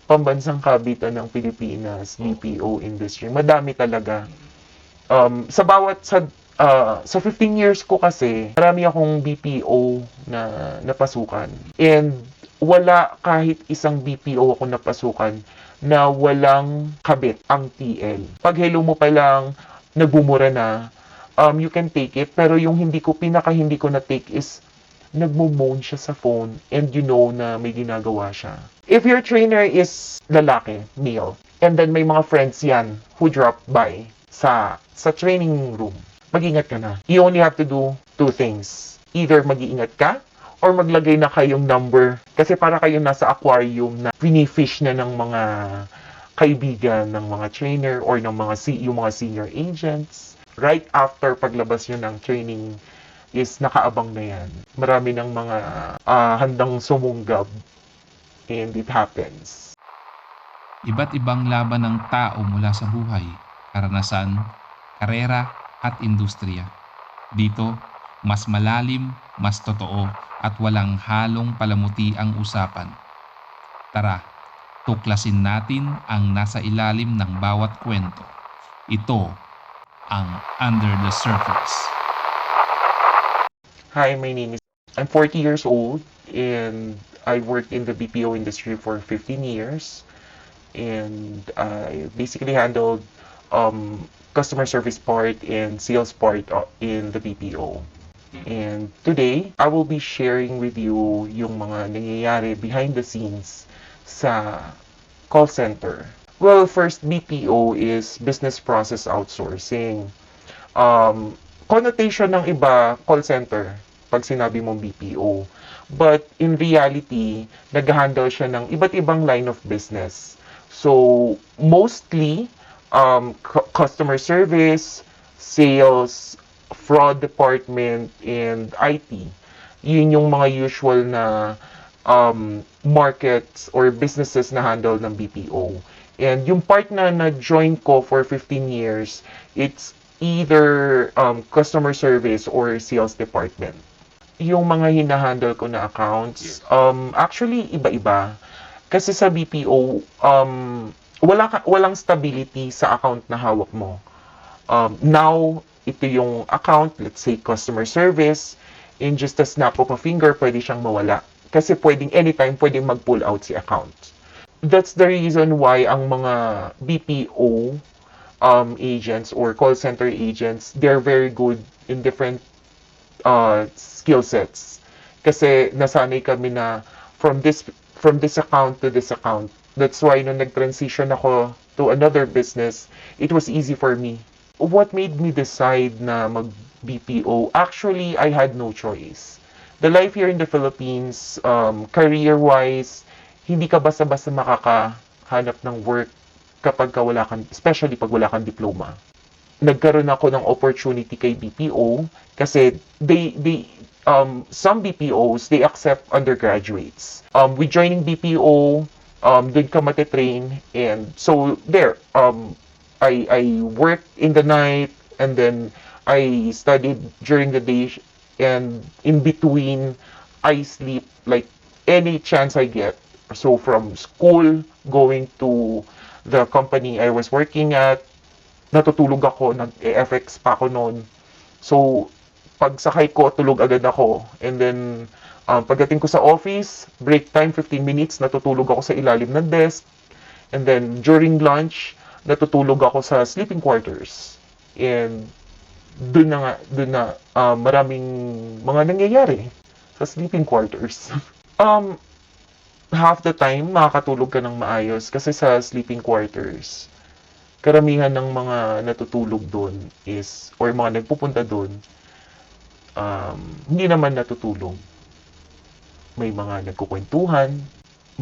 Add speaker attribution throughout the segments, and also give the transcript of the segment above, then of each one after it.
Speaker 1: pambansang kabitan ng Pilipinas, BPO industry. Madami talaga. Sa 15 years ko kasi, marami akong BPO na napasukan. And wala kahit isang BPO ako napasukan na walang kabit ang TL. Pag hello mo pa lang, nagbumura na, you can take it. Pero yung hindi ko na take is nagmo-moan siya sa phone and you know na may ginagawa siya. If your trainer is lalaki, male, and then may mga friends yan who drop by sa training room, mag-ingat ka na. You only have to do two things. Either mag-iingat ka or maglagay na kayong number. Kasi para kayong nasa aquarium na finifish na ng mga kaibigan ng mga trainer or ng yung mga senior agents. Right after paglabas nyo ng training is nakaabang na yan. Marami ng mga handang sumunggab and it happens.
Speaker 2: Iba't ibang laban ng tao mula sa buhay, karanasan, karera at industriya. Dito, mas malalim, mas totoo at walang halong palamuti ang usapan. Tara, tuklasin natin ang nasa ilalim ng bawat kwento. Ito ang Under the Surface.
Speaker 1: Hi, I'm 40 years old and I worked in the BPO industry for 15 years and I basically handled customer service part and sales part in the BPO. And today, I will be sharing with you yung mga nangyayari behind the scenes sa call center. Well, first, BPO is business process outsourcing. Connotation ng iba, call center, pag sinabi mong BPO. But in reality, nag-handle siya ng iba't ibang line of business. So, mostly, customer service, sales, fraud department, and IT. Yun yung mga usual na markets or businesses na handle ng BPO. And yung part na na-join ko for 15 years, it's either customer service or sales department. Yung mga hinahandle ko na accounts, actually iba-iba. Kasi sa BPO, walang stability sa account na hawak mo. Now, ito yung account, let's say customer service, in just a snap of a finger, pwede siyang mawala. Kasi anytime pwedeng mag-pull out si account. That's the reason why ang mga BPO agents or call center agents, they're very good in different skill sets. Kasi nasanay kami na from this account to this account. That's why nung nag-transition ako to another business, it was easy for me. What made me decide na mag-BPO? Actually, I had no choice. The life here in the Philippines, career-wise, hindi ka basta-basta makakahanap ng work kapag especially pag wala kang diploma. Nagkaroon ako ng opportunity kay BPO kasi some BPOs, they accept undergraduates. With joining BPO, doon ka matitrain, and so there, I worked in the night and then I studied during the day, and in between, I sleep like any chance I get. So from school, going to the company I was working at, natutulog ako, nag-FX pa ako noon. So, pag sakay ko, tulog agad ako. And then, pagdating ko sa office, break time, 15 minutes, natutulog ako sa ilalim ng desk. And then, during lunch, natutulog ako sa sleeping quarters. And, dun na, maraming mga nangyayari sa sleeping quarters. Half the time, makakatulog ka ng maayos kasi sa sleeping quarters, karamihan ng mga natutulog doon is, or mga nagpupunta doon, hindi naman natutulog. May mga nagkukwentuhan,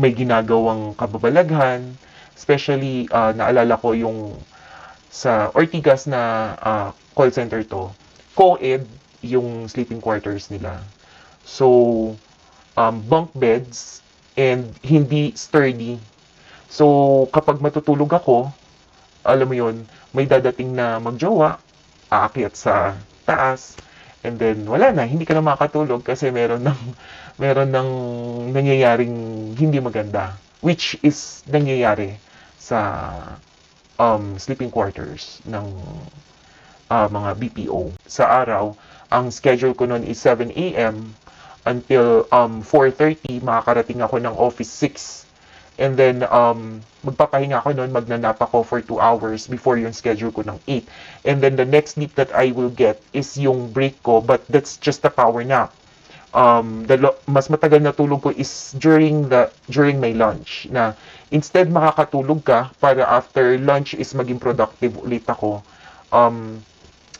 Speaker 1: may ginagawang kababalaghan, especially, naalala ko yung sa Ortigas na call center to, co-ed yung sleeping quarters nila. So, bunk beds, and hindi sturdy. So, kapag matutulog ako, alam mo yun, may dadating na magjowa, aakyat sa taas, and then wala na, hindi ka na makatulog kasi meron ng nangyayaring hindi maganda. which is nangyayari sa sleeping quarters ng mga BPO. Sa araw, ang schedule ko noon is 7 a.m. until 4:30, makakarating ako ng office 6. And then, magpapahinga ako noon, magnanap ako for 2 hours before yung schedule ko ng 8. And then the next sleep that I will get is yung break ko, but that's just a power nap. Mas matagal na tulog ko is during my lunch, na instead makakatulog ka para after lunch is maging productive ulit ako.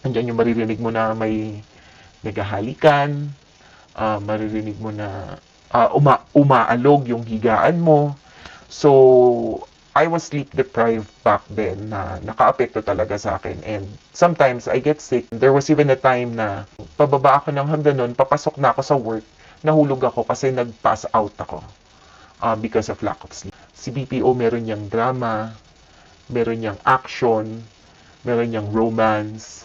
Speaker 1: Andyan yung maririnig mo na may naghahalikan, maririnig mo na umaalog yung higaan mo. So, I was sleep deprived back then na nakaapekto talaga sa akin. And sometimes I get sick. There was even a time na pababa ako ng hagdan nun, papasok na ako sa work, nahulog ako kasi nag-pass out ako because of lack of sleep. Si BPO meron niyang drama, meron niyang action, meron niyang romance,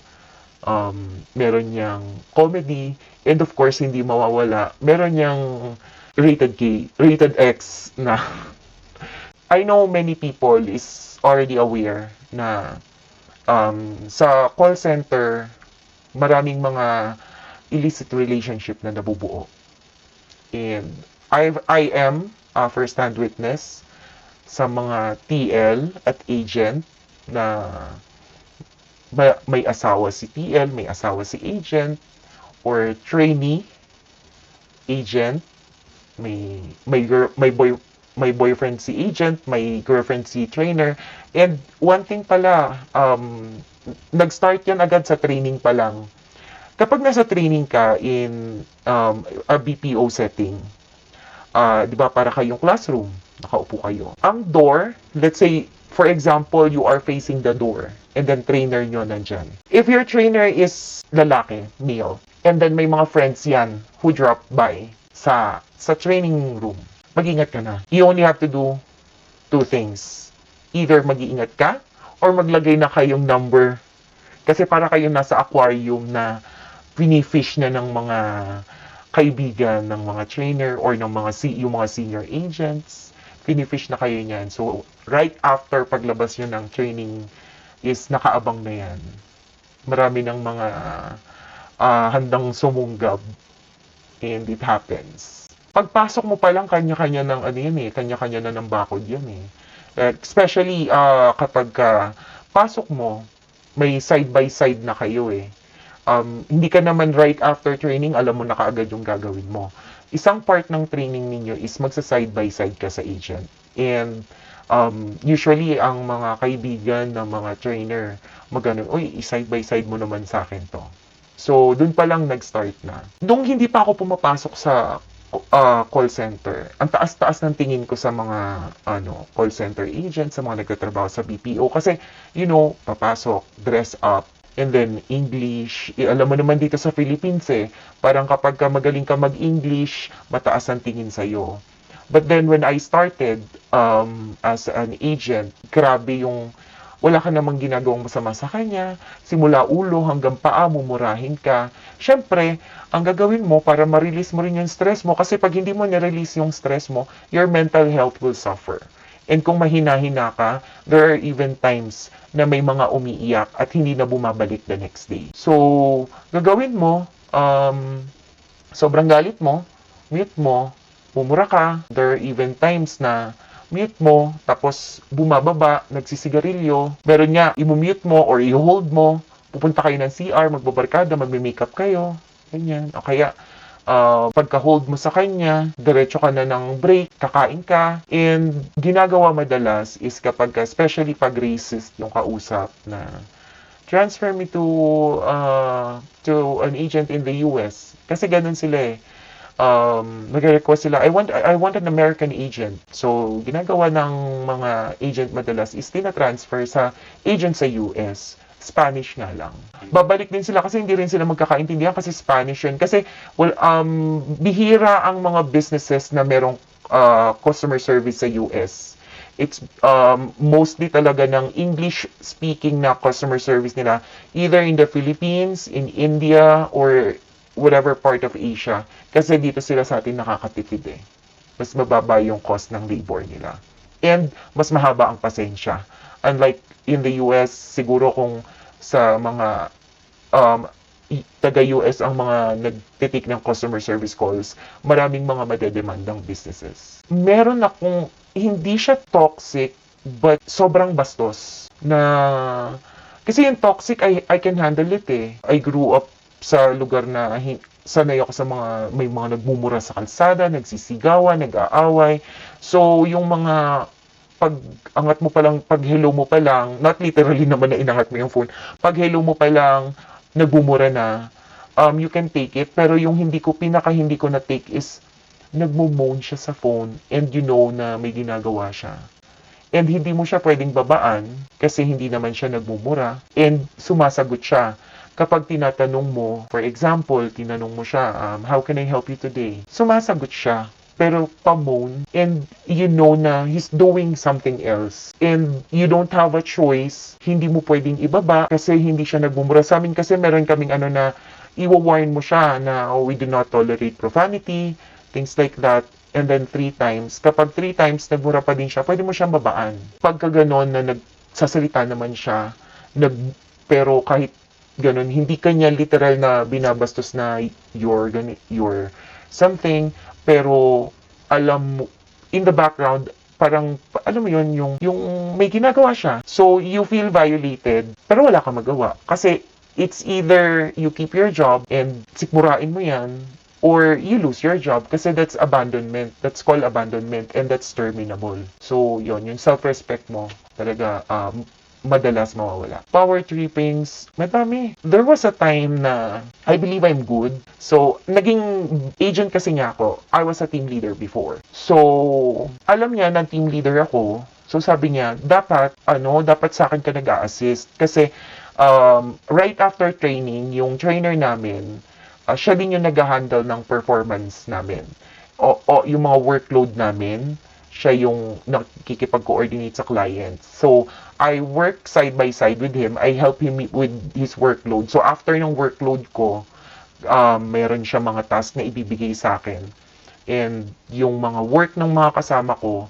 Speaker 1: meron niyang comedy, and of course, hindi mawawala, meron niyang rated X na I know many people is already aware na sa call center, maraming mga illicit relationship na nabubuo. And I am a first-hand witness sa mga TL at agent na may asawa si TL, may asawa si agent, or trainee, agent, may boyfriend si agent, may girlfriend si trainer. And one thing pala, nag-start yan agad sa training pa lang. Kapag nasa training ka in a BPO setting, di ba para kayong classroom, nakaupo kayo. Ang door, let's say, for example, you are facing the door, and then trainer nyo nandyan. If your trainer is lalaki, male, and then may mga friends yan who drop by sa training room, mag-ingat ka na. You only have to do 2 things. Either mag-iingat ka, or maglagay na kayong number. Kasi para kayong nasa aquarium na finifish na ng mga kaibigan ng mga trainer or ng yung mga senior agents. Finifish na kayo niyan. So, right after paglabas nyo ng training is nakaabang na yan. Marami ng mga handang sumunggab. And it happens. Pagpasok mo pa lang, kanya-kanya ng kanya-kanya na ng bakod yan eh. Especially kapag pasok mo, may side-by-side na kayo eh. Hindi ka naman right after training, alam mo na kaagad yung gagawin mo. Isang part ng training ninyo is magsa-side-by-side ka sa agent. And usually, ang mga kaibigan ng mga trainer, uy, side-by-side mo naman sa akin to. So, dun pa lang nag-start na. Nung hindi pa ako pumapasok sa call center, ang taas-taas ng tingin ko sa mga call center agents, sa mga nagtatrabaho sa BPO. Kasi, papasok, dress up, and then English. Alam mo naman dito sa Philippines parang kapag magaling ka mag-English, mataas ang tingin sa'yo. But then when I started as an agent, grabe yung wala ka namang ginagawang masama sa kanya, simula ulo hanggang paa, mumurahin ka. Siyempre, ang gagawin mo para ma-release mo rin yung stress mo, kasi pag hindi mo na-release yung stress mo, your mental health will suffer. And kung mahina-hina ka, there are even times na may mga umiiyak at hindi na bumabalik the next day. So, gagawin mo, sobrang galit mo, mute mo, mumura ka. There are even times na mute mo, tapos bumababa, nagsisigarilyo. Meron nga, i-mute mo or i-hold mo, pupunta kayo ng CR, magbabarkada, magme-makeup kayo. Ganyan. O kaya, pagka-hold mo sa kanya, diretso ka na ng break, kakain ka. And ginagawa madalas is kapag, especially pag racist yung kausap na transfer me to an agent in the US. Kasi ganun sila nag-request sila, I want an American agent. So, ginagawa ng mga agent madalas is tina-transfer sa agent sa US. Spanish nga lang. Babalik din sila kasi hindi rin sila magkakaintindihan kasi Spanish yun. Kasi, bihira ang mga businesses na merong customer service sa US. It's mostly talaga ng English-speaking na customer service nila, either in the Philippines, in India, or whatever part of Asia. Kasi dito sila sa atin nakakatipid Mas mababa yung cost ng labor nila. And mas mahaba ang pasensya. Unlike in the US, siguro kung sa mga taga-US ang mga nagtitik ng customer service calls, maraming mga madedemandang businesses. Meron akong, hindi siya toxic, but sobrang bastos. Kasi yung toxic, I can handle it eh. I grew up sa lugar na sanay ako sa may mga nagmumura sa kalsada, nagsisigawan, nag-aaway. So, yung mga pag-angat mo pa lang, pag hello mo pa lang, not literally naman na inangat mo yung phone, pag hello mo pa lang, nagbumura na, you can take it. Pero yung hindi ko na take is, nagmo-moan siya sa phone and you know na may ginagawa siya. And hindi mo siya pwedeng babaan kasi hindi naman siya nagmumura and sumasagot siya. Kapag tinatanong mo, for example, tinanong mo siya, how can I help you today? Sumasagot siya. Pero pa-moan, and you know na he's doing something else. And you don't have a choice, hindi mo pwedeng ibaba kasi hindi siya nagmumura. Sa amin kasi meron kaming na iwa-warn mo siya na we do not tolerate profanity, things like that. And then 3 times. Kapag 3 times nagmura pa din siya, pwede mo siyang babaan. Pagka ganon na nagsasalita naman siya, pero kahit ganon, hindi kanya literal na binabastos na your something, pero alam mo, in the background, parang, alam mo yun, yung may ginagawa siya. So, you feel violated, pero wala kang magawa. Kasi, it's either you keep your job and sikmurain mo yan, or you lose your job kasi that's abandonment. That's called abandonment and that's terminable. So, yun, yung self-respect mo, talaga, madalas mawawala. Power trippings, madami. There was a time na I believe I'm good. So, naging agent kasi nga ako. I was a team leader before. So, alam niya na team leader ako. So, sabi niya, dapat sa akin ka nag-a-assist. Kasi, right after training, yung trainer namin, siya din yung nag-handle ng performance namin. O yung mga workload namin, siya yung nakikipag-coordinate sa clients. So, I work side by side with him. I help him with his workload. So, after ng workload ko, meron siya mga task na ibibigay sa akin. And yung mga work ng mga kasama ko,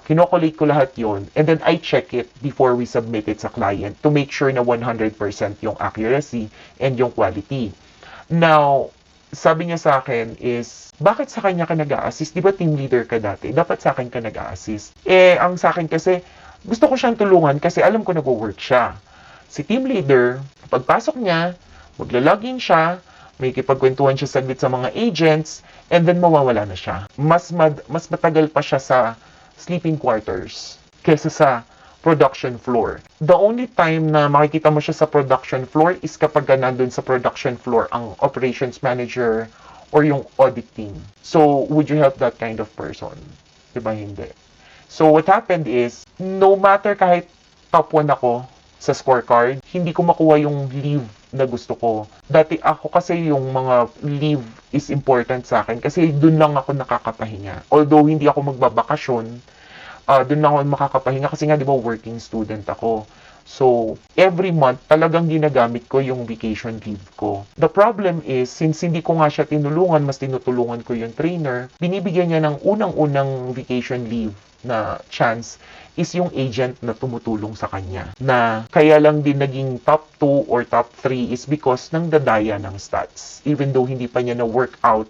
Speaker 1: kinokolate ko lahat yon. And then I check it before we submit it sa client to make sure na 100% yung accuracy and yung quality. Now, sabi niya sa akin is, bakit sa kanya ka nag-a-assist? Di ba team leader ka dati? Dapat sa akin ka nag-a-assist. Ang sa akin kasi, gusto ko siyang tulungan kasi alam ko nag-work siya. Si team leader, pagpasok niya, magla-login siya, may kipagkwentuhan siya saglit sa mga agents, and then mawawala na siya. Mas matagal pa siya sa sleeping quarters kaysa sa production floor. The only time na makikita mo siya sa production floor is kapag nandun sa production floor ang operations manager or yung audit team. So, would you help that kind of person? Diba hindi? So, what happened is, no matter kahit top 1 ako sa scorecard, hindi ko makuha yung leave na gusto ko. Dati ako kasi yung mga leave is important sa akin kasi dun lang ako nakakapahinga. Although hindi ako magbabakasyon, dun lang ako makakapahinga kasi nga di ba working student ako. So, every month, talagang ginagamit ko yung vacation leave ko. The problem is, since hindi ko nga siya tinulungan, mas tinutulungan ko yung trainer, binibigyan niya ng unang-unang vacation leave na chance is yung agent na tumutulong sa kanya. Na kaya lang din naging top 2 or top 3 is because ng dadaya ng stats. Even though hindi pa niya na-work out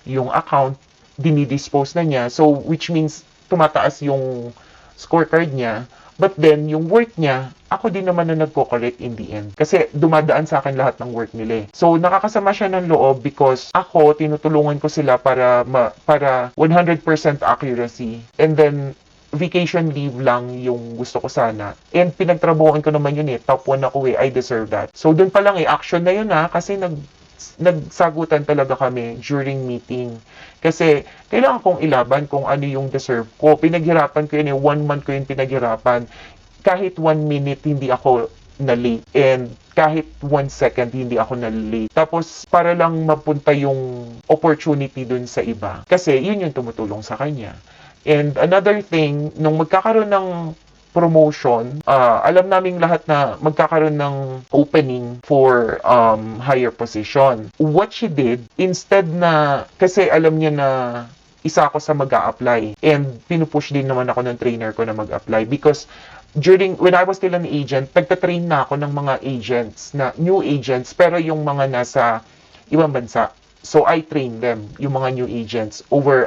Speaker 1: yung account, dinidispose na niya. So, which means tumataas yung scorecard niya. But then, yung work niya, ako din naman na nagko-collect in the end. Kasi dumadaan sa akin lahat ng work nila. So, nakakasama siya ng loob because ako, tinutulungan ko sila para 100% accuracy. And then, vacation leave lang yung gusto ko sana. And pinagtrabuhan ko naman yun top 1 ako I deserve that. So, dun pa lang action na yun kasi nagsagutan talaga kami during meeting. Kasi, kailangan kong ilaban kung ano yung deserve ko. Pinaghirapan ko yun 1 month ko yung pinaghirapan. Kahit 1 minute, hindi ako na-late. And kahit 1 second, hindi ako na-late. Tapos, para lang mapunta yung opportunity dun sa iba. Kasi, yun yung tumutulong sa kanya. And another thing, nung magkakaroon ng promotion, alam naming lahat na magkakaroon ng opening for higher position. What she did, instead na, kasi alam niya na isa ako sa mag-a-apply. And pinupush din naman ako ng trainer ko na mag-apply because when I was still an agent, nagtatrain na ako ng mga agents, na new agents, pero yung mga nasa ibang bansa. So I train them, yung mga new agents, over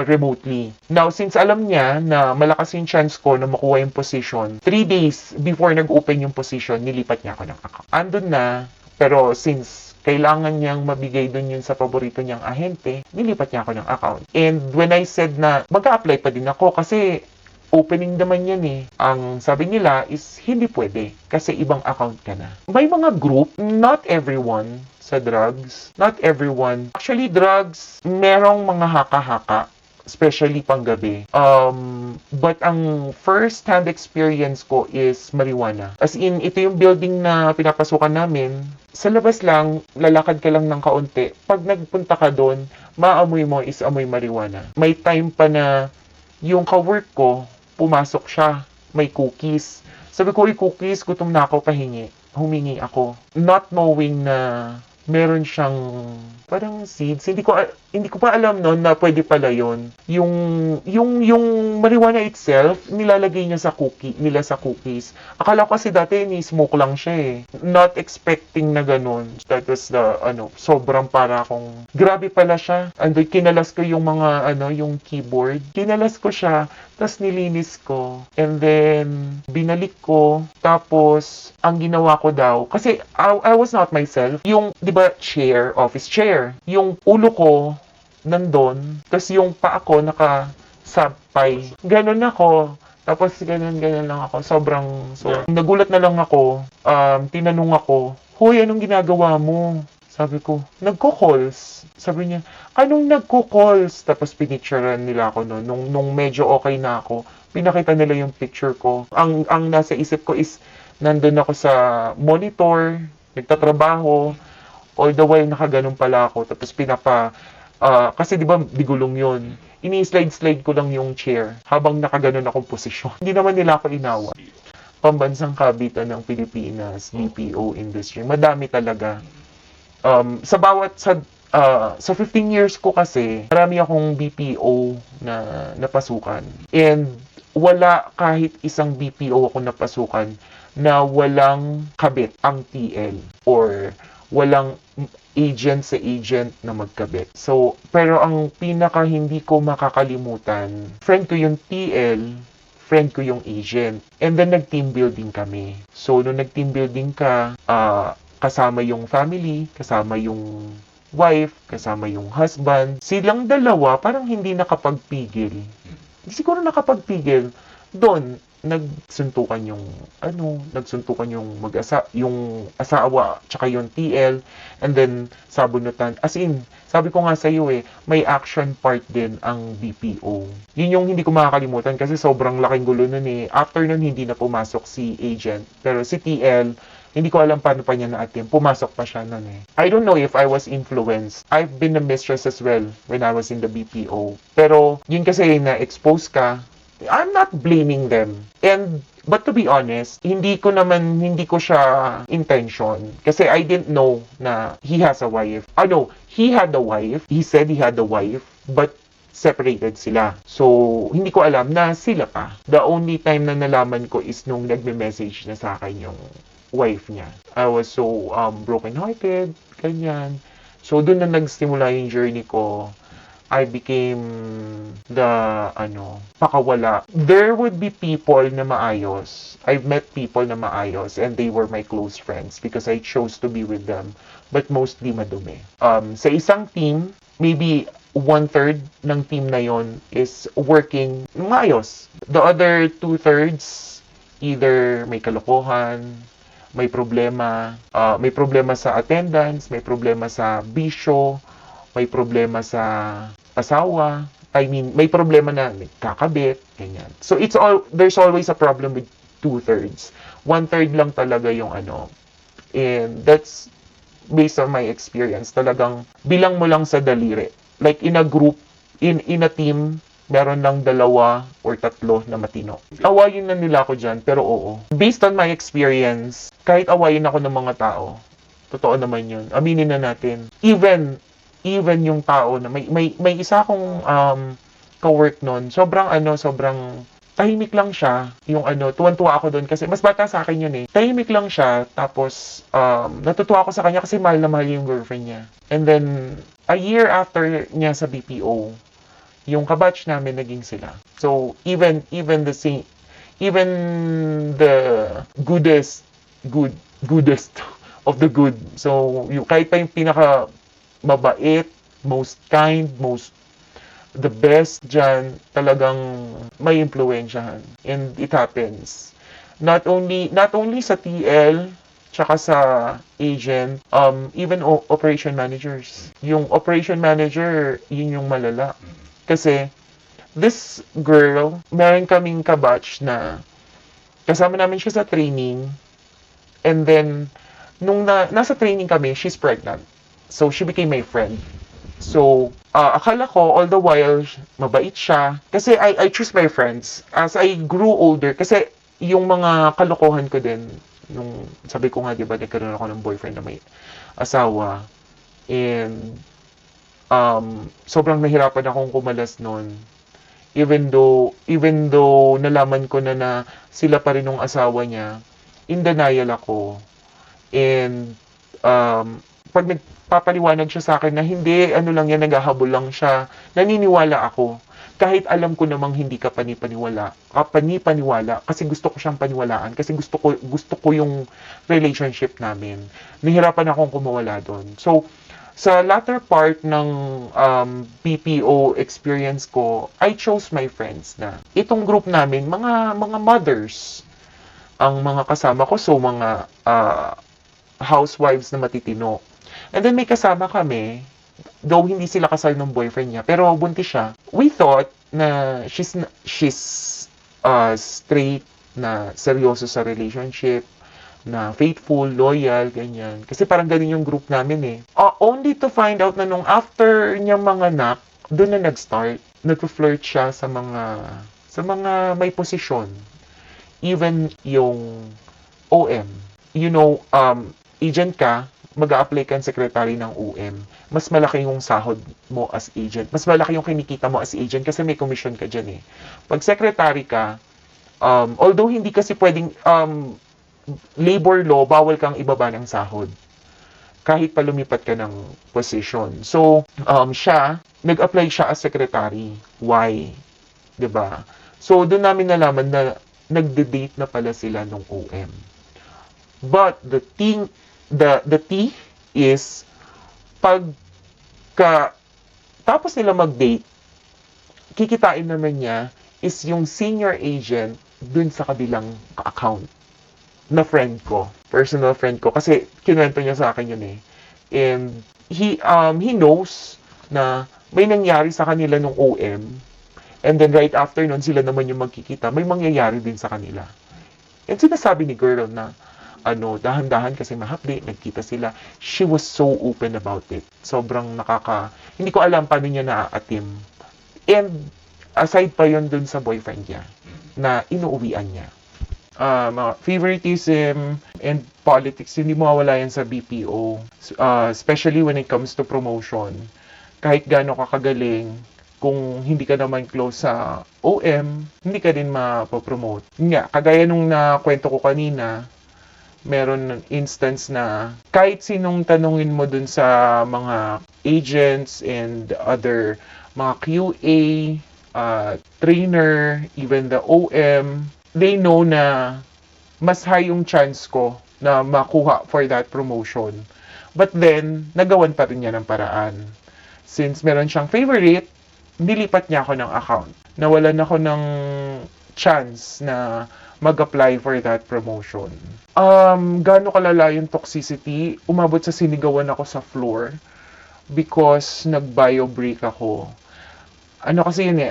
Speaker 1: remotely. Now, since alam niya na malakas yung chance ko na makuha yung position, 3 days before nag-open yung position, nilipat niya ako ng account. Andun na, pero since kailangan niyang mabigay dun yun sa paborito niyang ahente, nilipat niya ako ng account. And when I said na mag-a-apply pa din ako kasi opening naman yan eh. Ang sabi nila is hindi pwede kasi ibang account ka na. May mga group, not everyone sa drugs, not everyone. Actually, drugs, merong mga haka-haka, especially panggabi. But ang first-hand experience ko is marijuana. As in, ito yung building na pinapasukan namin. Sa labas lang, lalakad ka lang ng kaunti. Pag nagpunta ka doon, maamoy mo is amoy marijuana. May time pa na yung ka-work ko, pumasok siya, may cookies. Sabi ko, cookies, gutom na ako, pahingi. Humingi ako. Not knowing na meron siyang parang seeds. Hindi ko pa alam noon na pwede pala yon. Yung marijuana itself, nilalagay niya sa cookies. Akala ko kasi dati ni-smoke lang siya eh. Not expecting na ganun. That was sobrang para akong, grabe pala siya. Andoy, kinalas ko yung mga, yung keyboard. Kinalas ko siya, tas nilinis ko. And then, binalik ko. Tapos, ang ginawa ko daw, kasi I was not myself. Yung, di ba, office chair. Yung ulo ko, nandun. Tapos yung paa ko, nakasapay. Ganon ako. Tapos ganon lang ako. Nagulat na lang ako. Tinanong ako, "Hoy, anong ginagawa mo?" Sabi ko, "Nagko-calls." Sabi niya, "Anong nagko-calls?" Tapos pinicturean nila ako noon. Nung medyo okay na ako, pinakita nila yung picture ko. Ang nasa isip ko is, nandun ako sa monitor, nagtatrabaho, all the while nakaganon pala ako. Tapos kasi di ba bigulong yun. Ini-slide ko lang yung chair habang nakaganon akong posisyon. Hindi naman nila ako inawa. Pambansang kabitan ng Pilipinas, BPO industry. Madami talaga. Sa 15 years ko kasi, marami akong BPO na napasukan. And wala kahit isang BPO ako napasukan na walang kabit ang TL or walang agent sa agent na magkabit. So, pero ang pinaka hindi ko makakalimutan, friend ko yung TL, friend ko yung agent. And then nag-team building kami. So, nung nag-team building ka, kasama yung family, kasama yung wife, kasama yung husband. Silang dalawa parang hindi nakapagpigil. Hindi siguro nakapagpigil. Doon, nagsuntukan yung asawa tsaka yung TL, and then sabunutan. As in, sabi ko nga sa iyo may action part din ang BPO. Yun yung hindi ko makakalimutan kasi sobrang laking gulo nun eh. After nun, hindi na pumasok si agent. Pero si TL, hindi ko alam paano pa niya na-attempt. Pumasok pa siya nun eh. I don't know if I was influenced. I've been a mistress as well when I was in the BPO. Pero, yun kasi na-expose ka, I'm not blaming them. But to be honest, hindi ko siya intention. Kasi I didn't know na he has a wife. He had a wife. He said he had a wife, but separated sila. So, hindi ko alam na sila pa. The only time na nalaman ko is nung nagme-message na sa akin yung wife niya. I was so broken-hearted, ganyan. So, doon na nagsimula yung journey ko. I became pakawala. There would be people na maayos. I've met people na maayos and they were my close friends because I chose to be with them. But mostly madumi. Sa isang team, maybe 1/3 ng team na yon is working maayos. The other 2/3, either may kalokohan, may problema sa attendance, may problema sa bisyo, may problema sa asawa. I mean, may problema na kakabit, ganyan. So, there's always a problem with 2/3. 1/3 lang talaga yung And that's based on my experience. Talagang bilang mo lang sa daliri. Like in a group, in a team, meron lang 2 or 3 na matino. Awayin na nila ako dyan, pero oo. Based on my experience, kahit awayin ako ng mga tao, totoo naman yun. Aminin na natin. Even even yung tao na may isa akong ka-work nun, sobrang tahimik lang siya. Yung tuwan-tuwa ako doon kasi mas bata sa akin yun eh. Tahimik lang siya, tapos natutuwa ako sa kanya kasi mahal na mahal yung girlfriend niya. And then, a year after niya sa BPO, yung kabatch namin naging sila. So, even the goodest of the good. So, yung kahit pa yung pinaka mabait, most kind, the best dyan, talagang may impluwensyahan. And it happens. Not only sa TL, tsaka sa agent, even operation managers. Yung operation manager, yun yung malala. Kasi, this girl, meron kaming kabatch na kasama namin siya sa training, and then, nung nasa training kami, she's pregnant. So, she became my friend. So, akala ko, all the while, mabait siya. Kasi I choose my friends. As I grew older, kasi yung mga kalokohan ko din, nung sabi ko nga, di ba, nagkaroon ako ng boyfriend na may asawa. And, sobrang nahirapan akong kumalas nun. Even though nalaman ko na sila pa rin ng asawa niya, in denial ako. And, pag nagpapaliwanag siya sa akin na hindi, lang yan, naghahabol lang siya, naniniwala ako. Kahit alam ko namang hindi ka panipaniwala, kasi gusto ko siyang paniwalaan, kasi gusto ko yung relationship namin. Nahirapan akong kumawala doon. So, sa latter part ng BPO experience ko, I chose my friends na itong group namin, mga mothers ang mga kasama ko, so mga housewives na matitino. And then may kasama kami, though hindi sila kasal ng boyfriend niya, pero buntis siya. We thought na she's straight, na seryoso sa relationship, na faithful, loyal, ganyan. Kasi parang ganun yung group namin eh. Only to find out na nung after niyang manganak, doon na nag-start. Nag-flirt siya sa mga may posisyon. Even yung OM. You know, agent ka, mag-a-apply kang secretary ng OM. Mas malaki yung sahod mo as agent. Mas malaki yung kinikita mo as agent kasi may commission ka dyan eh. Pag secretary ka, although hindi kasi pwedeng labor law, bawal kang ibaba ng sahod. Kahit pa lumipat ka ng position. So, nag-apply siya as secretary. Why? 'Di ba? So, doon namin nalaman na nagde-date na pala sila nung OM. But the tea is tapos nila mag-date, kikitain naman niya is yung senior agent dun sa kabilang account na friend ko, personal friend ko, kasi kinuwento niya sa akin yun eh. And he knows na may nangyari sa kanila nung OM, and then right after nun, sila naman yung magkikita, may mangyayari din sa kanila. And sinasabi ni girl na, dahan-dahan kasi mahapdi, nagkita sila. She was so open about it. Sobrang hindi ko alam paano niya naaatim. And aside pa yun dun sa boyfriend niya, na inuuwian niya. Mga favoritism and politics, hindi mawawala yan sa BPO. Especially when it comes to promotion. Kahit gaano ka kagaling, kung hindi ka naman close sa OM, hindi ka din mapopromote. Nga, kagaya nung nakwento ko kanina, meron instance na kahit sinong tanungin mo dun sa mga agents and other mga QA, trainer, even the OM, they know na mas high yung chance ko na makuha for that promotion. But then, nagawan pa rin niya ng paraan. Since meron siyang favorite, nilipat niya ako ng account. Nawalan ako ng chance na mag-apply for that promotion. Gaano kalala yung toxicity? Umabot sa sinigawan ako sa floor because nag-bio break ako. Kasi yun eh,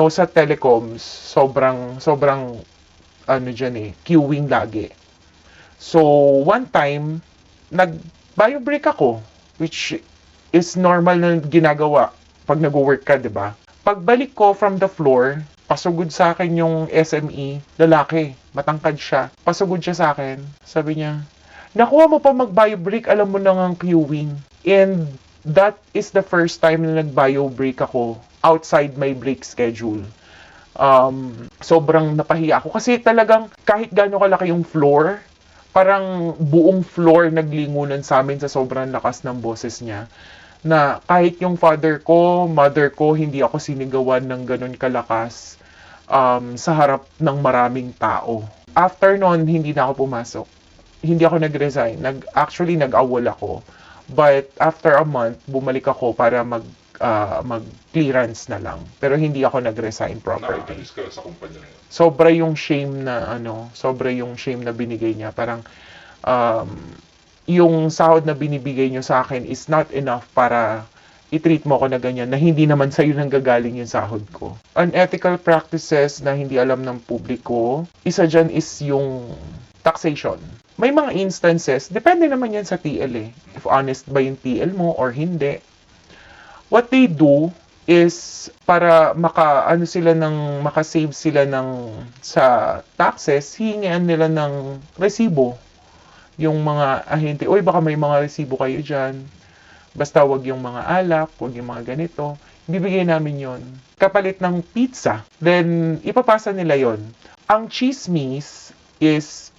Speaker 1: sa telecoms, sobrang dyan eh, queuing lagi. So, one time, nag-bio break ako, which is normal na ginagawa pag nag-work ka, di ba? Pagbalik ko from the floor, pasugod sa akin yung SME, lalaki, matangkad siya. Pasugod siya sa akin. Sabi niya, nakuha mo pa mag-bio break, alam mo na ang queuing. And that is the first time na nag-bio break ako outside my break schedule. Sobrang napahiya ako kasi talagang kahit gaano kalaki yung floor, parang buong floor naglingunan sa amin sa sobrang lakas ng boses niya. Na kahit yung father ko, mother ko, hindi ako sinigawan ng ganun kalakas sa harap ng maraming tao. After nun, hindi na ako pumasok. Hindi ako nag-resign. Actually, nag-awol ako. But after a month, bumalik ako para mag-clearance na lang. Pero hindi ako nag-resign properly.
Speaker 3: Nakakalis ka sa kumpanya na yun.
Speaker 1: Sobra yung shame na binigay niya. Parang yung sahod na binibigay niyo sa akin is not enough para i-treat mo ako na ganyan, na hindi naman sa'yo nanggagaling yung sahod ko. Unethical practices na hindi alam ng publiko, isa dyan is yung taxation. May mga instances, depende naman yan sa TL eh. If honest ba yung TL mo or hindi. What they do is para makasave sila sa taxes, hihingian nila ng resibo. Yung mga ahente, uy, baka may mga resibo kayo dyan. Basta wag yung mga alak, wag yung mga ganito. Bibigay namin yon. Kapalit ng pizza, then ipapasa nila yon. Ang chismis is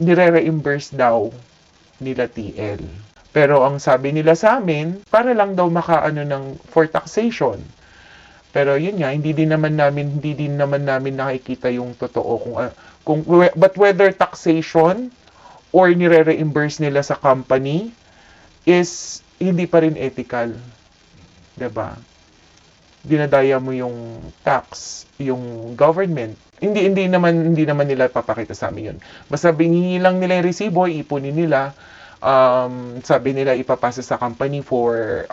Speaker 1: nire-reimburse daw nila TL. Pero ang sabi nila sa amin, para lang daw for taxation. Pero yun nga, hindi din naman namin nakikita yung totoo but whether taxation or nire-reimburse nila sa company is hindi pa rin ethical. 'Di ba? Dinadaya mo yung tax, yung government. Hindi naman nila papakita sa amin yun. Basta binhingi lang nila yung resibo, ipunin nila. Sabi nila ipapasa sa company para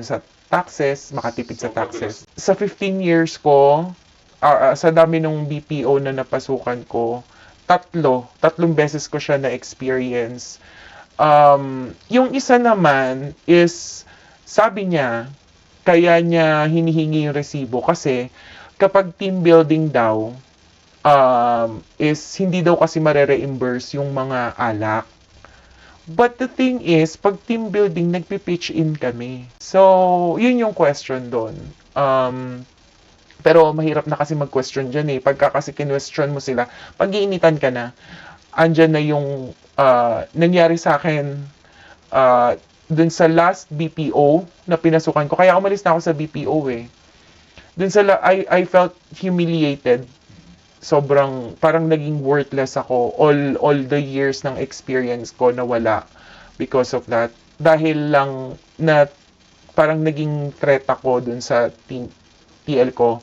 Speaker 1: sa taxes, makatipid sa taxes. Sa 15 years ko, sa dami ng BPO na napasukan ko, tatlong beses ko siya na-experience. Yung isa naman is, sabi niya, kaya niya hinihingi yung resibo kasi kapag team building daw, is hindi daw kasi mare-reimburse yung mga alak. But the thing is, pag team building, nagpi-pitch in kami. So, yun yung question doon. Pero mahirap na kasi mag-question dyan eh. Pagka kasi kinwestiyon mo sila, pag-iinitan ka na, andyan na yung nangyari sa akin dun sa last BPO na pinasukan ko. Kaya umalis na ako sa BPO eh. Dun I felt humiliated. Sobrang, parang naging worthless ako. All the years ng experience ko nawala because of that. Dahil lang na parang naging threat ako dun sa TL ko.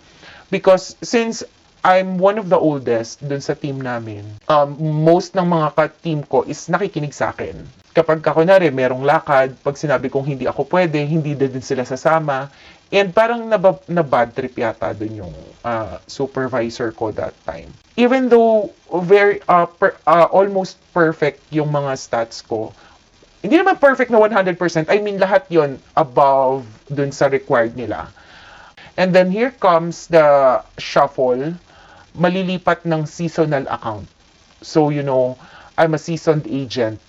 Speaker 1: Because since I'm one of the oldest dun sa team namin, most ng mga ka-team ko is nakikinig sa akin. Kapag kunwari merong lakad, pag sinabi kong hindi ako pwede, hindi din sila sasama. And parang na bad trip yata dun yung supervisor ko that time. Even though almost perfect yung mga stats ko, hindi naman perfect na 100%. I mean, lahat yon above dun sa required nila. And then here comes the shuffle, malilipat ng seasonal account. So, I'm a seasoned agent.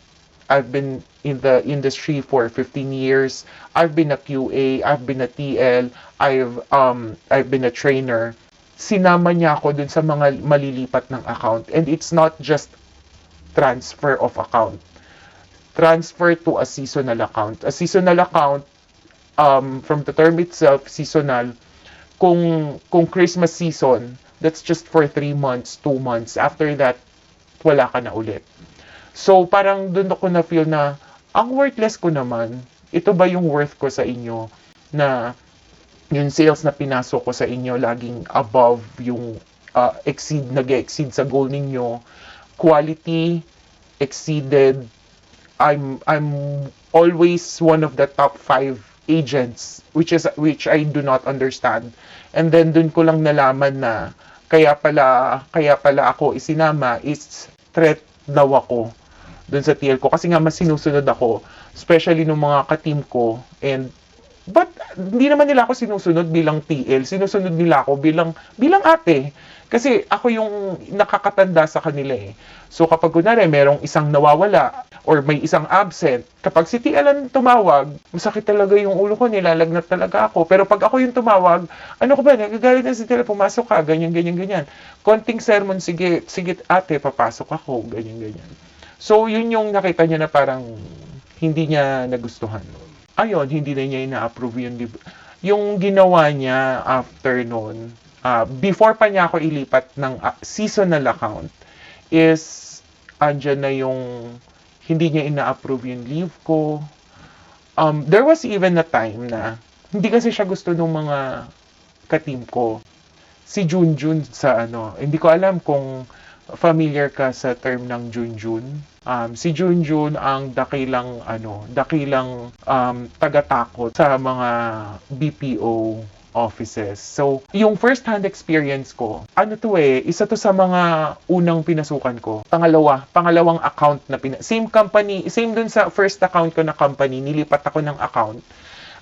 Speaker 1: I've been in the industry for 15 years. I've been a QA, I've been a TL, I've been a trainer. Sinama niya ako dun sa mga malilipat ng account. And it's not just transfer of account. Transfer to a seasonal account. A seasonal account, from the term itself, seasonal, kung Christmas season, that's just for 3 months, 2 months. After that, wala ka na ulit. So, parang doon ako na-feel na, ang worthless ko naman, ito ba yung worth ko sa inyo, na yung sales na pinasok ko sa inyo, laging above yung nag-exceed sa goal ninyo. Quality, exceeded. I'm always one of the top 5 agents, which I do not understand. And then dun ko lang nalaman na kaya pala ako isinama is threat daw ako dun sa TL ko kasi nga mas sinusunod ako, especially nung mga ka-team ko. But hindi naman nila ako sinusunod bilang TL, sinusunod nila ako bilang ate. Kasi ako yung nakakatanda sa kanila eh. So kapag kunwari merong isang nawawala, or may isang absent, kapag si TL ang tumawag, masakit talaga yung ulo ko, nilalagnat talaga ako. Pero pag ako yung tumawag, ano ko ba, nagagalit na si TL, pumasok ka, ganyan, ganyan, ganyan. Konting sermon, sige, sige ate, papasok ako, ganyan, ganyan. So, yun yung nakita niya na parang hindi niya nagustuhan. Ayun, hindi na niya ina-approve yung yung ginawa niya after noon, before pa niya ako ilipat ng seasonal account, is andyan na yung hindi niya ina-approve yung leave ko. There was even a time na hindi kasi siya gusto ng mga ka-team ko. Si Junjun sa ano, hindi ko alam kung familiar ka sa term ng Junjun. Si Junjun ang dakilang tagatakot sa mga BPO offices. So, yung first-hand experience ko, isa to sa mga unang pinasukan ko. Pangalawang account na same company, same dun sa first account ko na company, nilipat ako ng account.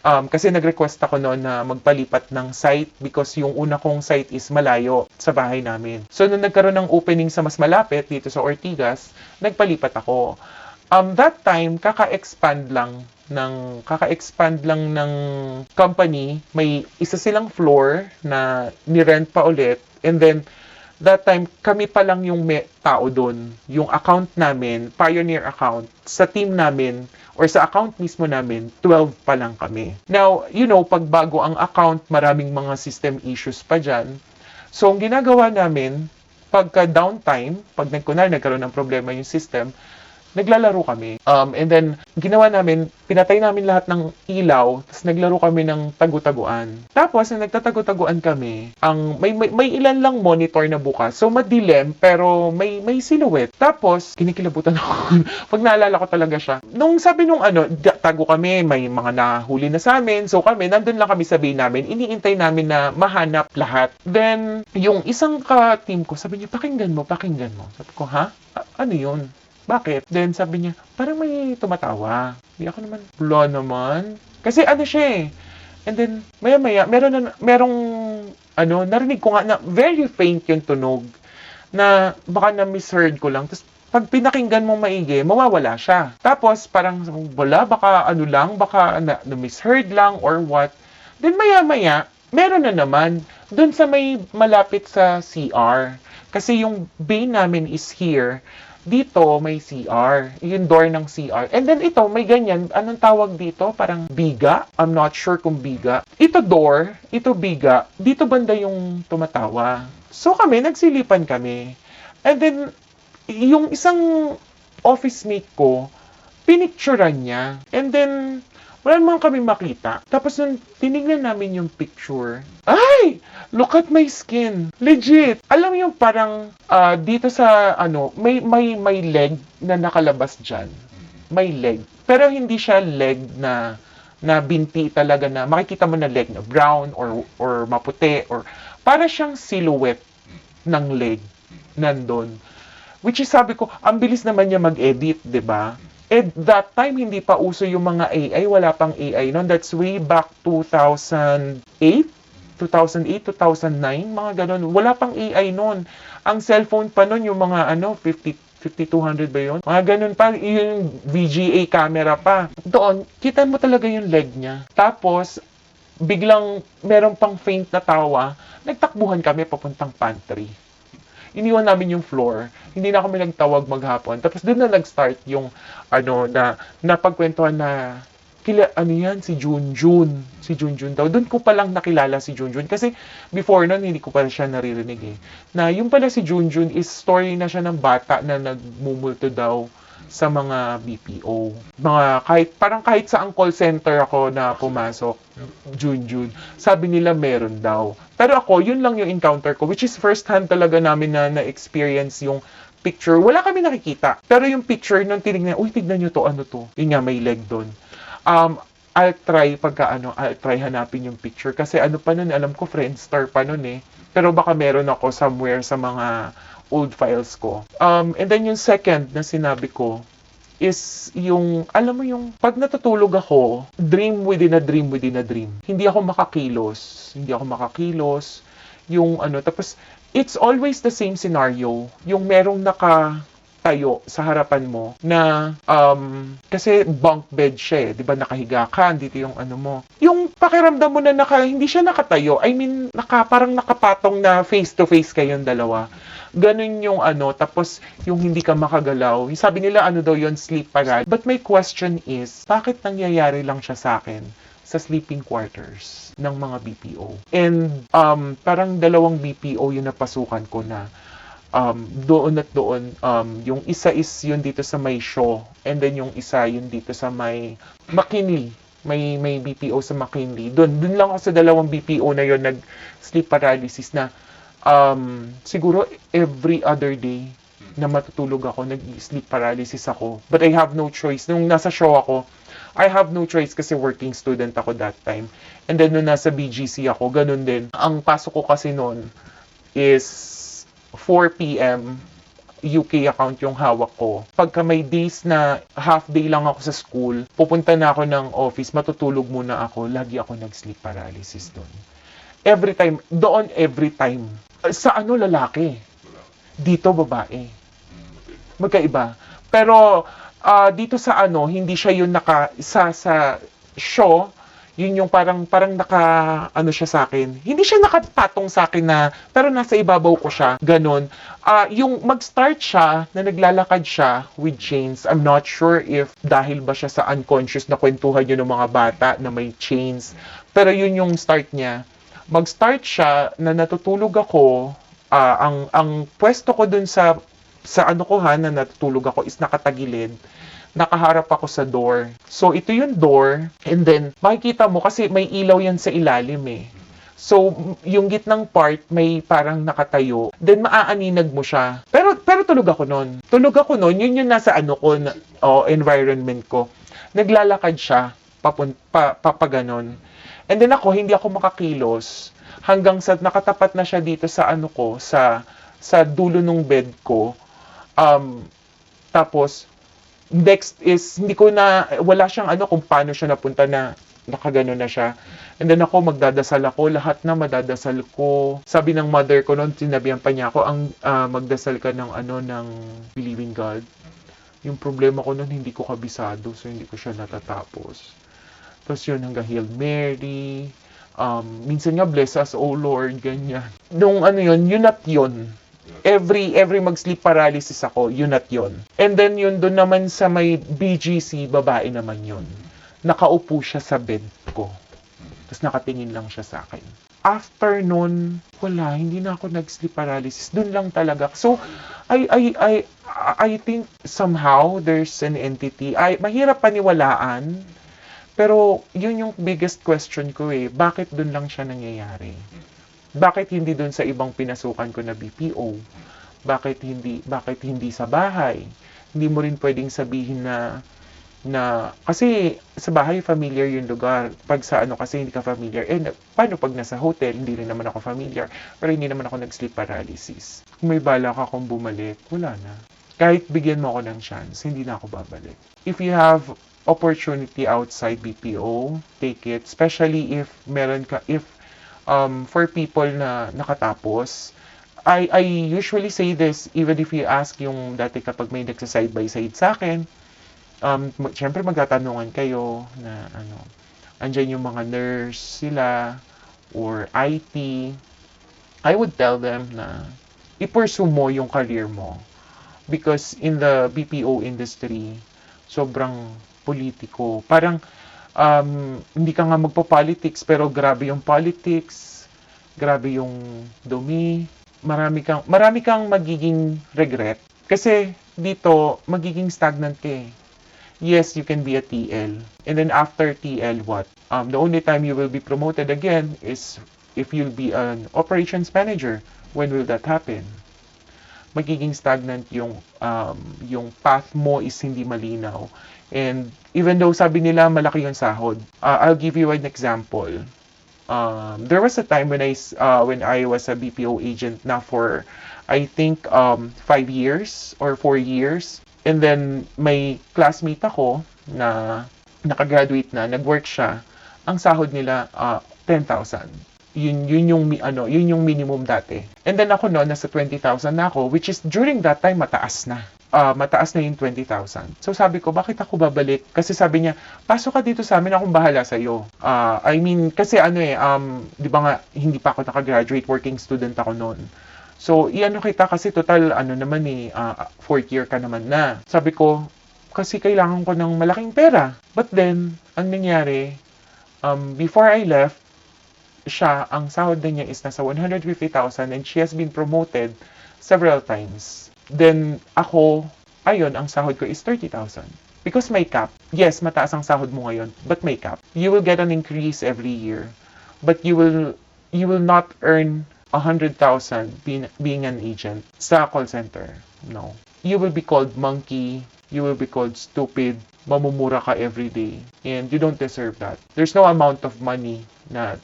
Speaker 1: Kasi nag-request ako noon na magpalipat ng site because yung una kong site is malayo sa bahay namin. So, nung nagkaroon ng opening sa mas malapit dito sa Ortigas, nagpalipat ako. That time, kaka-expand lang ng company. May isa silang floor na ni-rent pa ulit. And then, that time, kami pa lang yung tao doon. Yung account namin, Pioneer account, sa team namin, or sa account mismo namin, 12 pa lang kami. Now, pag bago ang account, maraming mga system issues pa dyan. So, ang ginagawa namin, pagka downtime, pag nagkaroon ng problema yung system, naglalaro kami. And then, ginawa namin, pinatay namin lahat ng ilaw, tapos naglaro kami ng tagu-taguan. Tapos, nung nagtatagu-taguan kami, may ilan lang monitor na bukas. So, madilim, pero may silhouette. Tapos, kinikilabutan ako. Pag naalala ko talaga siya. Nung sabi tago kami, may mga nahuli na sa amin. So, nandun lang kami sa bay namin. Iniintay namin na mahanap lahat. Then, yung isang ka-team ko, sabi niya, pakinggan mo. Sabi ko, ha? Ano yun? Bakit? Then sabi niya, parang may tumatawa. Hindi ako naman, wala naman. Kasi siya eh. And then, maya-maya, narinig ko nga na very faint yung tunog na baka na-misheard ko lang. Tapos, pag pinakinggan mong maigi, mawawala siya. Tapos, parang, baka na-misheard lang or what. Then, maya-maya, meron na naman. Doon sa may malapit sa CR. Kasi yung bay namin is here. Dito, may CR. Yung door ng CR. And then ito, may ganyan. Anong tawag dito? Parang biga? I'm not sure kung biga. Ito door, ito biga. Dito banda yung tumatawa. So nagsilipan kami. And then, yung isang office mate ko, pinicturean niya. And then, wala naman kami makita. Tapos nung tinignan namin yung picture, ay! Look at my skin. Legit. Alam mo yung parang dito sa may leg na nakalabas dyan. May leg. Pero hindi siya leg na binti talaga na makikita mo na leg na brown or maputi or para siyang silhouette ng leg nandun. Which is sabi ko, ang bilis naman niya mag-edit, 'di ba? At that time, hindi pa uso yung mga AI. Wala pang AI noon. That's way back 2008, 2009, mga ganun. Wala pang AI noon. Ang cellphone pa noon, yung mga 5200 ba yun? Mga ganun pa, yung VGA camera pa. Doon, kita mo talaga yung leg niya. Tapos, biglang meron pang faint na tawa. Nagtakbuhan kami papuntang pantry. Iniwan namin yung floor. Hindi na kami nagtawag maghapon. Tapos doon na nag-start yung na napagkwentuhan na si Junjun. Si Junjun daw. Doon ko palang nakilala si Junjun. Kasi before nun, hindi ko pa siya naririnig eh. Na yung pala si Junjun is story na siya ng bata na nagmumulto daw sa mga BPO. Kahit sa call center ako na pumasok, Junjun, sabi nila meron daw. Pero ako, yun lang yung encounter ko, which is first hand talaga namin na-experience yung picture. Wala kami nakikita. Pero yung picture, nung tinignan, tignan nyo to, ano to? Yun nga, may leg doon. I'll try hanapin yung picture. Kasi pa nun, alam ko, Friendster pa nun eh. Pero baka meron ako somewhere sa mga old files ko. And then yung second na sinabi ko is yung, alam mo yung, pag natutulog ako, dream within a dream within a dream. Hindi ako makakilos. Yung tapos, it's always the same scenario. Yung merong tayo sa harapan mo na kasi bunk bed siya eh, 'di ba nakahiga ka, dito yung ano mo. Yung pakiramdam mo na hindi siya nakatayo. I mean, parang nakapatong na face to face kayong dalawa. Ganun yung ano, tapos yung hindi ka makagalaw. Sabi nila ano daw yon, sleep paralysis. But my question is, bakit nangyayari lang siya sa akin sa sleeping quarters ng mga BPO? And parang dalawang BPO yung napasukan ko na doon at doon, yung isa is yun dito sa may Shaw, and then yung isa yun dito sa may McKinley. May BPO sa McKinley. Doon lang ako sa dalawang BPO na yun nag-sleep paralysis na siguro every other day na matutulog ako, nag-sleep paralysis ako. But I have no choice. Nung nasa Shaw ako, I have no choice kasi working student ako that time. And then nung nasa BGC ako, ganun din. Ang pasok ko kasi noon is 4 p.m. UK account yung hawak ko. Pagka may days na half day lang ako sa school, pupunta na ako ng office, matutulog muna ako, lagi ako nag-sleep paralysis doon. Every time, doon every time. Sa ano lalaki? Dito babae. Magkaiba. Pero dito sa ano, hindi siya yung sa Shaw, yun yung parang ano siya sa akin. Hindi siya nakapatong sa akin na, pero nasa ibabaw ko siya. Ganon. Yung mag-start siya, na naglalakad siya with chains. I'm not sure if dahil ba siya sa unconscious na kwentuhan yun ng mga bata na may chains. Pero yun yung start niya. Mag-start siya na natutulog ako. Ang pwesto ko dun sa ano ko na natutulog ako is nakatagilid. Nakaharap ako sa door. So, ito yung door. And then, makikita mo kasi may ilaw yan sa ilalim eh. So, yung gitnang part, may parang nakatayo. Then, maaaninag mo siya. Pero tulog ako nun. Yun yung nasa ano ko, environment ko. Naglalakad siya, papaganon. And then ako, hindi ako makakilos. Hanggang sa nakatapat na siya dito sa ano ko, sa dulo ng bed ko. Tapos, next is, wala siyang ano kung paano siya napunta na nakagano na siya. And then ako, magdadasal ako, lahat na madadasal ko. Sabi ng mother ko noon, sinabihan pa niya ako, magdasal ka ng believe in God. Yung problema ko noon, hindi ko kabisado, so hindi ko siya natatapos. Tapos yun, hanggang Hail Mary, minsan nga, bless us, O Lord, ganyan. Nung yun at yun. Every mag-sleep paralysis ako, yun at yun. And then yun doon naman sa may BGC, babae naman yun. Nakaupo siya sa bed ko. Tapos nakatingin lang siya sa akin. After nun, wala, hindi na ako nag-sleep paralysis. Doon lang talaga. So, I think somehow there's an entity. Mahirap paniwalaan. Pero yun yung biggest question ko eh. Bakit doon lang siya nangyayari? Bakit hindi doon sa ibang pinasukan ko na BPO? Bakit hindi sa bahay? Hindi mo rin pwedeng sabihin na kasi sa bahay familiar yung lugar. Pag sa ano kasi hindi ka familiar. Paano pag nasa hotel, hindi rin naman ako familiar. Pero hindi naman ako nag-sleep paralysis. Kung may balak akong bumalik, wala na. Kahit bigyan mo ako ng chance, hindi na ako babalik. If you have opportunity outside BPO, take it. Especially if for people na nakatapos, I usually say this even if you ask yung dati kapag may nagsa-side by side sa akin, syempre magtatanungan kayo na andyan yung mga nurse sila or IT. I would tell them na i-pursue mo yung career mo because in the BPO industry, sobrang politiko. Parang hindi ka nga magpo-politics pero grabe yung politics, grabe yung dumi, marami kang magiging regret kasi dito magiging stagnant ka eh. Yes, you can be a TL. And then after TL, what? The only time you will be promoted again is if you'll be an operations manager. When will that happen? Magiging stagnant yung path mo is hindi malinaw. And even though sabi nila malaki yung sahod, I'll give you an example. There was a time when I was a BPO agent na for I think 5 years or 4 years. And then may classmate ako na nakagraduate na, nag-work siya. Ang sahod nila 10,000. Yun yung minimum dati. And then ako nasa 20,000 na ako, which is during that time mataas na. mataas na yung 20,000. So sabi ko, bakit ako babalik? Kasi sabi niya, pasok ka dito sa amin, akong bahala sa'yo. I mean, kasi di ba nga, hindi pa ako nakagraduate, working student ako noon. So, iano kita kasi total, fourth year ka naman na. Sabi ko, kasi kailangan ko ng malaking pera. But then, ang nangyari, before I left, ang sahod na niya is nasa 150,000 and she has been promoted several times. Then, ako, ang sahod ko is 30,000. Because may cap. Yes, mataas ang sahod mo ngayon, but may cap. You will get an increase every year. But you will not earn 100,000 being an agent sa call center. No. You will be called monkey. You will be called stupid. Mamumura ka every day. And you don't deserve that. There's no amount of money na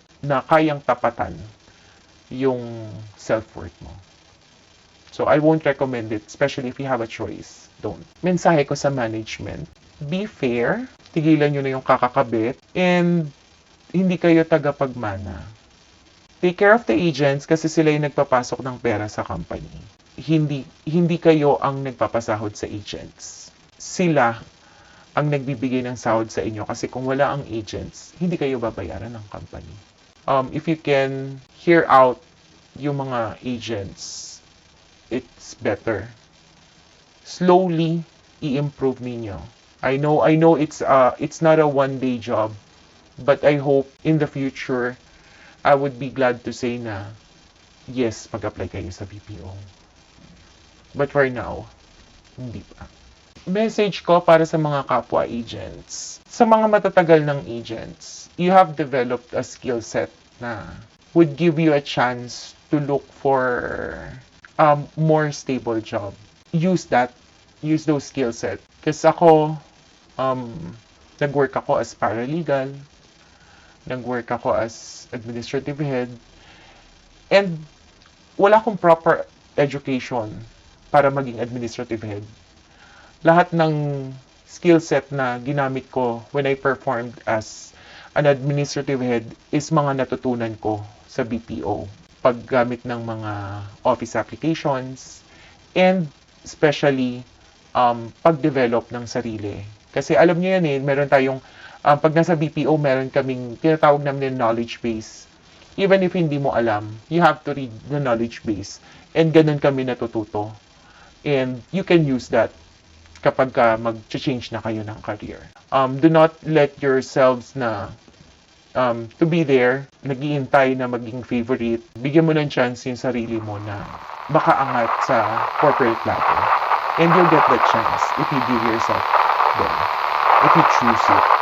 Speaker 1: kayang tapatan yung self-worth mo. So, I won't recommend it, especially if you have a choice. Don't. Mensahe ko sa management, be fair, tigilan nyo na yung kakakabit, and hindi kayo tagapagmana. Take care of the agents kasi sila yung nagpapasok ng pera sa company. Hindi kayo ang nagpapasahod sa agents. Sila ang nagbibigay ng sahod sa inyo kasi kung wala ang agents, hindi kayo babayaran ng company. If you can hear out yung mga agents, it's better. Slowly, i-improve ninyo. I know it's not a one-day job, but I hope in the future, I would be glad to say na, yes, mag-apply kayo sa BPO. But for now, hindi pa. Message ko para sa mga kapwa agents. Sa mga matatagal ng agents, you have developed a skill set na would give you a chance to look for more stable job. Use those skill set. Kasi ako, nag-work ako as paralegal, nag-work ako as administrative head, and wala akong proper education para maging administrative head. Lahat ng skill set na ginamit ko when I performed as an administrative head is mga natutunan ko sa BPO. Paggamit ng mga office applications, and especially pag-develop ng sarili. Kasi alam niyo yan meron tayong, pag nasa BPO, meron kaming tinatawag namin na knowledge base. Even if hindi mo alam, you have to read the knowledge base. And ganun kami natututo. And you can use that kapag mag-change na kayo ng career. Do not let yourselves na to be there, nag-iintay na maging favorite. Bigyan mo ng chance yung sarili mo na makaangat sa corporate ladder. And you'll get that chance if you give yourself there. If you choose it.